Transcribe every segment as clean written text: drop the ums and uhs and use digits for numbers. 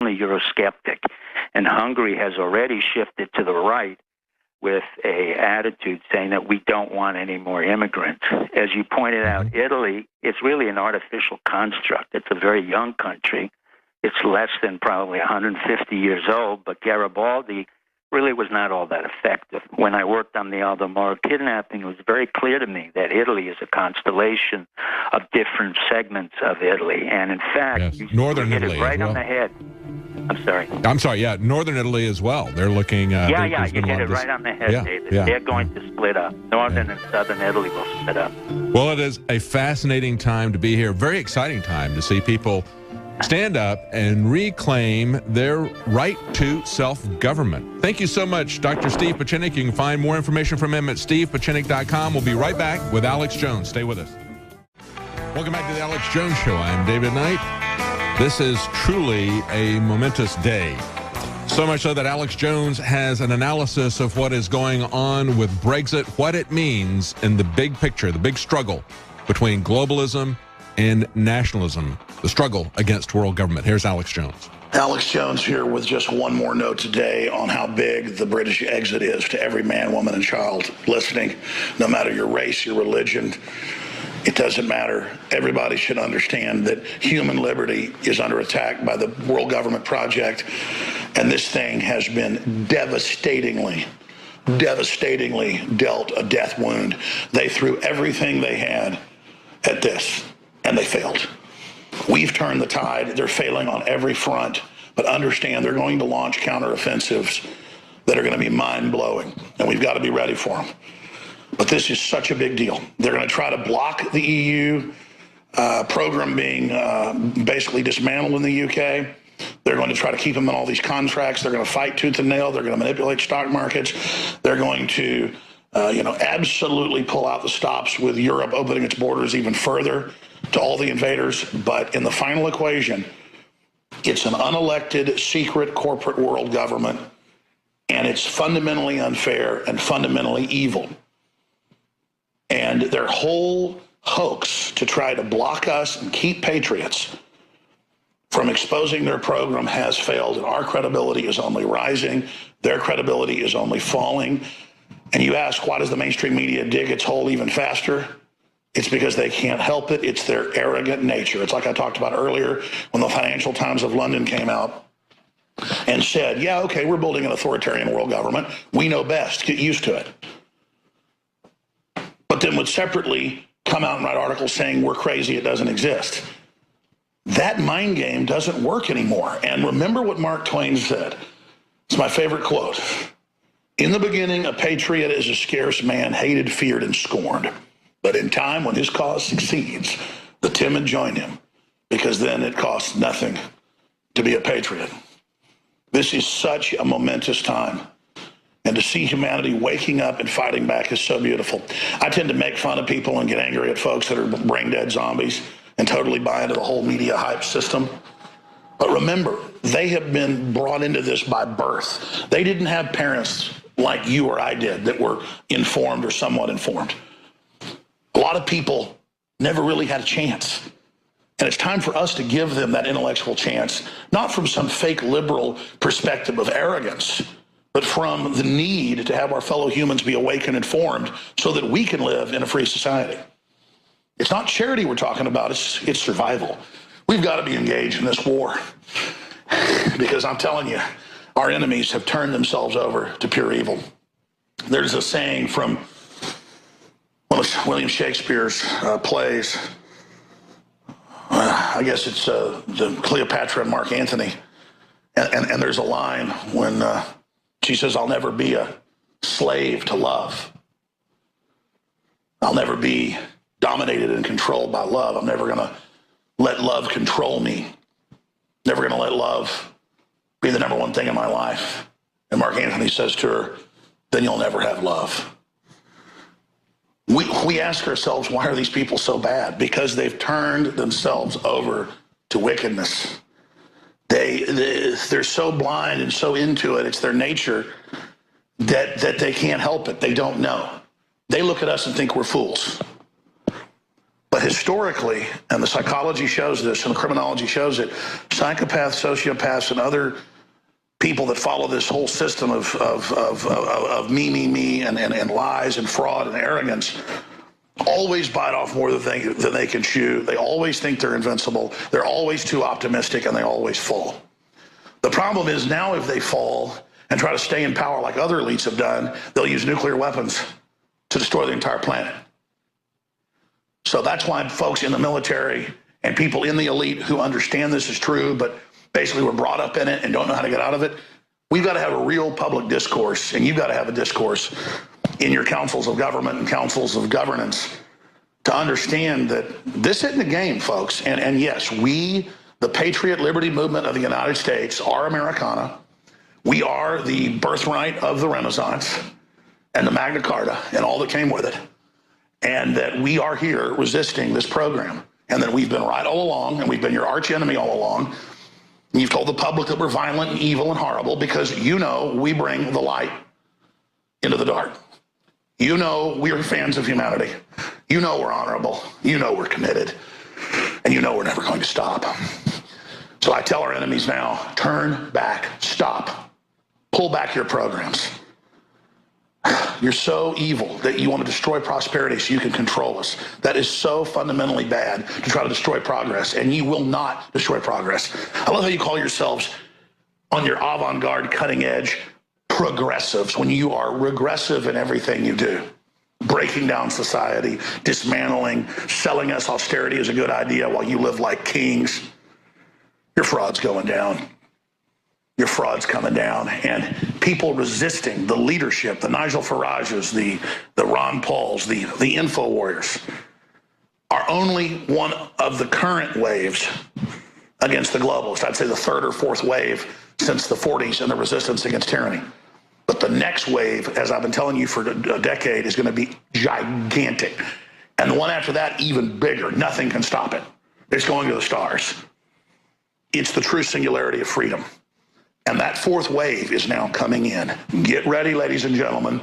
Eurosceptic, and Hungary has already shifted to the right with a attitude saying that we don't want any more immigrants. As you pointed out, Italy is really an artificial construct. It's a very young country. It's less than probably 150 years old, but Garibaldi really was not all that effective. When I worked on the Aldo Moro kidnapping, it was very clear to me that Italy is a constellation of different segments of Italy. And in fact, you Northern hit Italy it right as well. on the head. I'm sorry. Yeah, Northern Italy as well. They're looking... you hit it right on the head, David. They're going to split up. Northern and Southern Italy will split up. Well, it is a fascinating time to be here. Very exciting time to see people stand up and reclaim their right to self-government. Thank you so much, Dr. Steve Pieczenik. You can find more information from him at stevepieczenik.com. We'll be right back with Alex Jones. Stay with us. Welcome back to the Alex Jones Show. I'm David Knight. This is truly a momentous day. So much so that Alex Jones has an analysis of what is going on with Brexit, what it means in the big picture, the big struggle between globalism and nationalism, the struggle against world government. Here's Alex Jones. Alex Jones here with just one more note today on how big the British exit is to every man, woman, and child listening. No matter your race, your religion, it doesn't matter. Everybody should understand that human liberty is under attack by the World Government Project, and this thing has been devastatingly dealt a death wound. They threw everything they had at this, and they failed. We've turned the tide. They're failing on every front, but understand they're going to launch counteroffensives that are going to be mind-blowing, and we've got to be ready for them. But this is such a big deal. They're going to try to block the EU program being basically dismantled in the UK. They're going to try to keep them in all these contracts. They're going to fight tooth and nail. They're going to manipulate stock markets. They're going to, absolutely pull out the stops with Europe opening its borders even further to all the invaders. But in the final equation, it's an unelected, secret corporate world government, and it's fundamentally unfair and fundamentally evil. And their whole hoax to try to block us and keep patriots from exposing their program has failed, and our credibility is only rising. Their credibility is only falling. And you ask, why does the mainstream media dig its hole even faster? It's because they can't help it. It's their arrogant nature. It's like I talked about earlier when the Financial Times of London came out and said, yeah, okay, we're building an authoritarian world government. We know best. Get used to it. But then would separately come out and write articles saying we're crazy, it doesn't exist. That mind game doesn't work anymore. And remember what Mark Twain said. It's my favorite quote. In the beginning, a patriot is a scarce man, hated, feared, and scorned. But in time, when his cause succeeds, the timid join him, because then it costs nothing to be a patriot. This is such a momentous time. And to see humanity waking up and fighting back is so beautiful. I tend to make fun of people and get angry at folks that are brain-dead zombies and totally buy into the whole media hype system. But remember, they have been brought into this by birth. They didn't have parents like you or I did that were informed or somewhat informed. A lot of people never really had a chance. And it's time for us to give them that intellectual chance, not from some fake liberal perspective of arrogance, but from the need to have our fellow humans be awake and informed so that we can live in a free society. It's not charity we're talking about, it's survival. We've got to be engaged in this war because I'm telling you, our enemies have turned themselves over to pure evil. There's a saying from one of William Shakespeare's plays. I guess it's the Cleopatra and Mark Antony. And there's a line when she says, I'll never be a slave to love. I'll never be dominated and controlled by love. I'm never going to let love control me. Never going to let love be the number one thing in my life. And Mark Antony says to her, then you'll never have love. We ask ourselves, why are these people so bad? Because they've turned themselves over to wickedness. They're so blind and so into it, it's their nature, that they can't help it. They don't know. They look at us and think we're fools. But historically, and the psychology shows this and the criminology shows it, psychopaths, sociopaths, and other people that follow this whole system of me, and lies and fraud and arrogance always bite off more than they can chew. They always think they're invincible. They're always too optimistic, and they always fall. The problem is now if they fall and try to stay in power like other elites have done, they'll use nuclear weapons to destroy the entire planet. So that's why folks in the military and people in the elite who understand this is true, but basically were brought up in it and don't know how to get out of it, we've got to have a real public discourse, and you've got to have a discourse in your councils of government and councils of governance to understand that this isn't a game, folks. And yes, we, the patriot liberty movement of the United States, are Americana. We are the birthright of the Renaissance and the Magna Carta and all that came with it. And that we are here resisting this program. And that we've been right all along, and we've been your arch enemy all along. And you've told the public that we're violent and evil and horrible because you know we bring the light into the dark. You know we are fans of humanity. You know we're honorable. You know we're committed. And you know we're never going to stop. So I tell our enemies now, turn back, stop, pull back your programs. You're so evil that you want to destroy prosperity so you can control us. That is so fundamentally bad to try to destroy progress, and you will not destroy progress. I love how you call yourselves on your avant-garde, cutting-edge progressives when you are regressive in everything you do. Breaking down society, dismantling, selling us austerity is a good idea while you live like kings. Your fraud's going down. Your fraud's coming down, and people resisting the leadership, the Nigel Farages, the Ron Pauls, the info warriors, are only one of the current waves against the globalists. I'd say the third or fourth wave since the 40s in the resistance against tyranny. But the next wave, as I've been telling you for a decade, is going to be gigantic. And the one after that, even bigger. Nothing can stop it. It's going to the stars. It's the true singularity of freedom. And that fourth wave is now coming in. Get ready, ladies and gentlemen.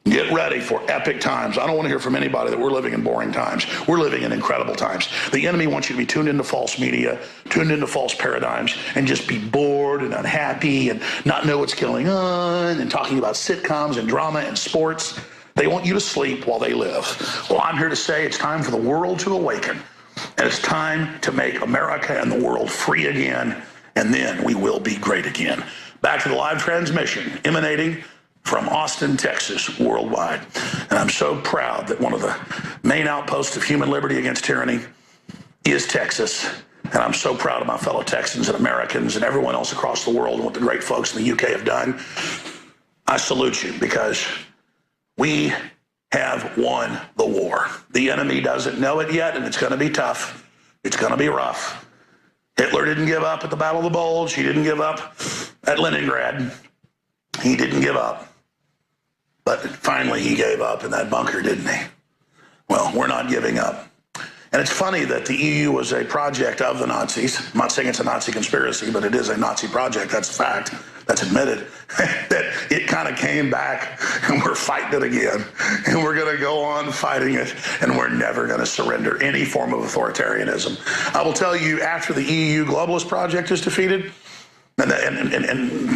Get ready for epic times. I don't want to hear from anybody that we're living in boring times. We're living in incredible times. The enemy wants you to be tuned into false media, tuned into false paradigms, and just be bored and unhappy and not know what's going on and talking about sitcoms and drama and sports. They want you to sleep while they live. Well, I'm here to say it's time for the world to awaken. And it's time to make America and the world free again. And then we will be great again. Back to the live transmission emanating from Austin, Texas, worldwide. And I'm so proud that one of the main outposts of human liberty against tyranny is Texas. And I'm so proud of my fellow Texans and Americans and everyone else across the world and what the great folks in the UK have done. I salute you because we have won the war. The enemy doesn't know it yet, and it's going to be tough. It's going to be rough. Hitler didn't give up at the Battle of the Bulge. He didn't give up at Leningrad. He didn't give up. But finally he gave up in that bunker, didn't he? Well, we're not giving up. And it's funny that the EU was a project of the Nazis. I'm not saying it's a Nazi conspiracy, but it is a Nazi project. That's a fact. That's admitted. That it kind of came back, and we're fighting it again. And we're going to go on fighting it, and we're never going to surrender any form of authoritarianism. I will tell you, after the EU globalist project is defeated, and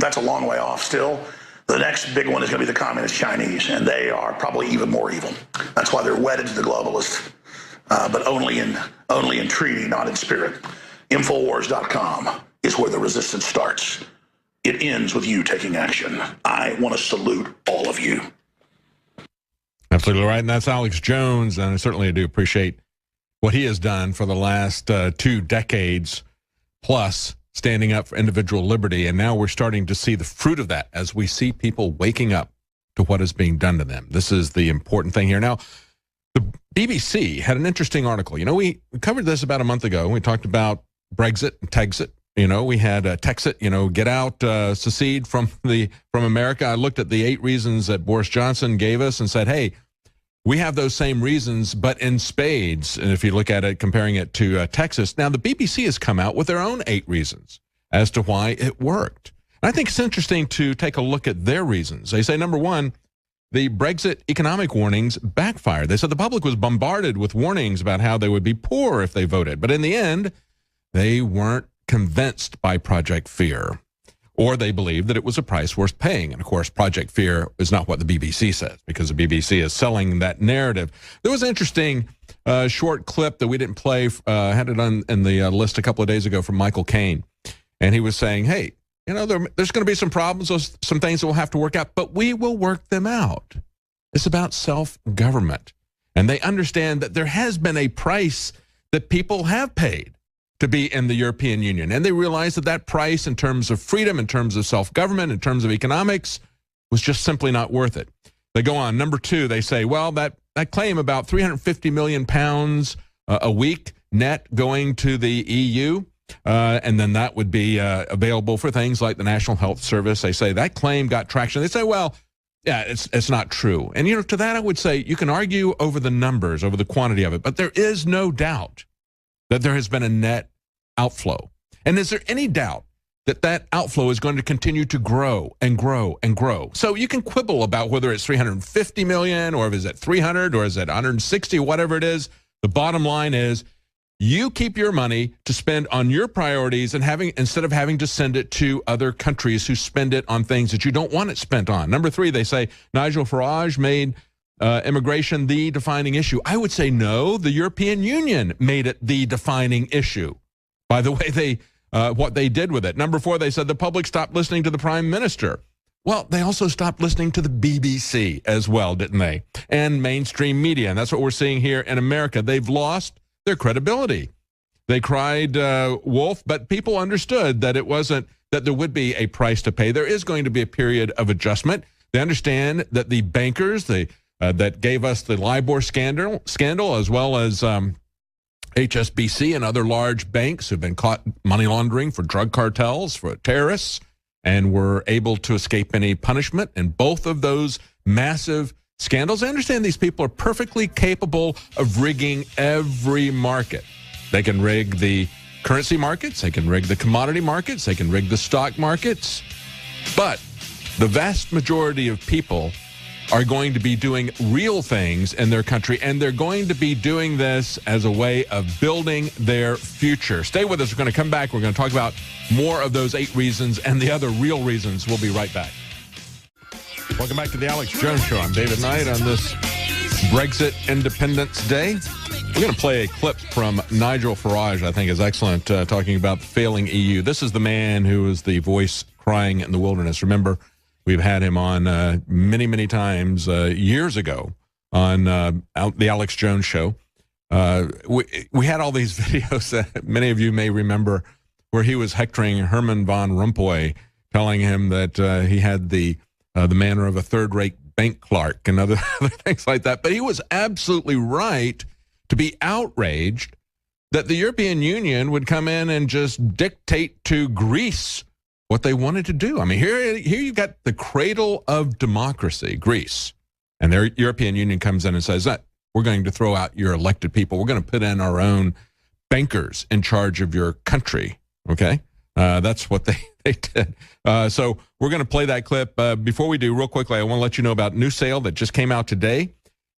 that's a long way off still, the next big one is going to be the Communist Chinese, and they are probably even more evil. That's why they're wedded to the globalists. But only in treaty, not in spirit. Infowars.com is where the resistance starts. It ends with you taking action. I want to salute all of you. Absolutely right, and that's Alex Jones, and I certainly do appreciate what he has done for the last 2 decades plus, standing up for individual liberty, and now we're starting to see the fruit of that as we see people waking up to what is being done to them. This is the important thing here. Now, the BBC had an interesting article. You know, we covered this about a month ago. We talked about Brexit and Texit. You know, we had Texit, you know, get out, secede from America. I looked at the 8 reasons that Boris Johnson gave us and said, hey, we have those same reasons, but in spades. And if you look at it, comparing it to Texas, now the BBC has come out with their own 8 reasons as to why it worked. And I think it's interesting to take a look at their reasons. They say, number one, the Brexit economic warnings backfired. They said the public was bombarded with warnings about how they would be poor if they voted. But in the end, they weren't convinced by Project Fear, or they believed that it was a price worth paying. And of course, Project Fear is not what the BBC says, because the BBC is selling that narrative. There was an interesting short clip that we didn't play, had it on in the list a couple of days ago from Michael Caine. And he was saying, hey, you know, there's going to be some problems, some things that we'll have to work out, but we will work them out. It's about self-government. And they understand that there has been a price that people have paid to be in the European Union. And they realize that that price in terms of freedom, in terms of self-government, in terms of economics, was just simply not worth it. They go on. Number two, they say, well, that claim about 350 million pounds a week net going to the EU, and then that would be available for things like the National Health Service. They say that claim got traction. They say, well, yeah, it's not true. And, you know, to that I would say you can argue over the numbers, over the quantity of it, but there is no doubt that there has been a net outflow. And is there any doubt that that outflow is going to continue to grow and grow and grow? So you can quibble about whether it's 350 million or if it's at 300 or is it 160, whatever it is. The bottom line is you keep your money to spend on your priorities and instead of having to send it to other countries who spend it on things that you don't want it spent on. Number three, they say Nigel Farage made immigration the defining issue. I would say no, the European Union made it the defining issue by the way what they did with it. Number four, they said the public stopped listening to the Prime Minister. Well, they also stopped listening to the BBC as well, didn't they? And mainstream media, and that's what we're seeing here in America. They've lost their credibility. They cried wolf, but people understood that it wasn't, that there would be a price to pay. There is going to be a period of adjustment. They understand that the bankers that gave us the LIBOR scandal as well as HSBC and other large banks who've been caught money laundering for drug cartels, for terrorists, and were able to escape any punishment in both of those massive scandals. I understand these people are perfectly capable of rigging every market. They can rig the currency markets, they can rig the commodity markets, they can rig the stock markets. But the vast majority of people are going to be doing real things in their country, and they're going to be doing this as a way of building their future. Stay with us. We're going to come back. We're going to talk about more of those 8 reasons and the other real reasons. We'll be right back. Welcome back to the Alex Jones Show. I'm David Knight on this Brexit Independence Day. We're going to play a clip from Nigel Farage, I think is excellent, talking about the failing EU. This is the man who is the voice crying in the wilderness. Remember, we've had him on many, many times years ago on the Alex Jones Show. We had all these videos that many of you may remember where he was hectoring Herman Van Rompuy, telling him that he had the manner of a third-rate bank clerk and other things like that. But he was absolutely right to be outraged that the European Union would come in and just dictate to Greece what they wanted to do. I mean, here you've got the cradle of democracy, Greece, and their European Union comes in and says that we're going to throw out your elected people. We're going to put in our own bankers in charge of your country. Okay, that's what they did. So we're going to play that clip. Before we do, real quickly, I want to let you know about new sale that just came out today.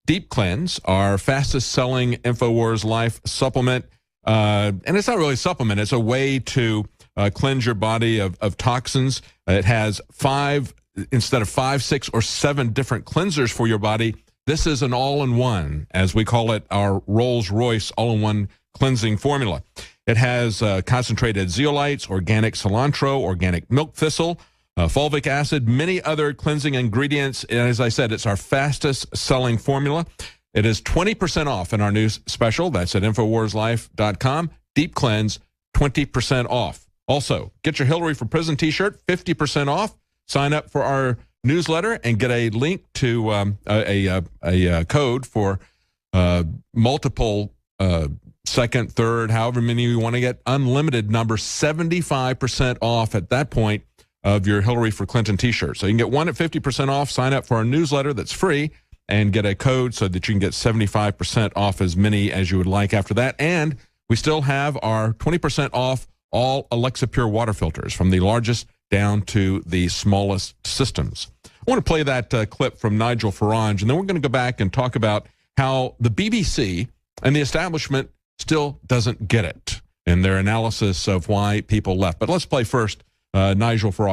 Deep Cleanse, our fastest selling InfoWars Life supplement, and it's not really a supplement. It's a way to cleanse your body of toxins. It has 5, instead of 5, 6, or 7 different cleansers for your body. This is an all-in-one, as we call it, our Rolls-Royce all-in-one cleansing formula. It has concentrated zeolites, organic cilantro, organic milk thistle, fulvic acid, many other cleansing ingredients. And as I said, it's our fastest selling formula. It is 20% off in our new special. That's at InfoWarsLife.com. Deep Cleanse, 20% off. Also, get your Hillary for Prison t-shirt, 50% off. Sign up for our newsletter and get a link to a code for multiple second, third, however many you want to get, unlimited number, 75% off at that point of your Hillary for Clinton t-shirt. So you can get one at 50% off, sign up for our newsletter that's free, and get a code so that you can get 75% off as many as you would like after that. And we still have our 20% off all Alexa Pure water filters, from the largest down to the smallest systems. I want to play that clip from Nigel Farage, and then we're going to go back and talk about how the BBC and the establishment still doesn't get it in their analysis of why people left. But let's play first Nigel Farage.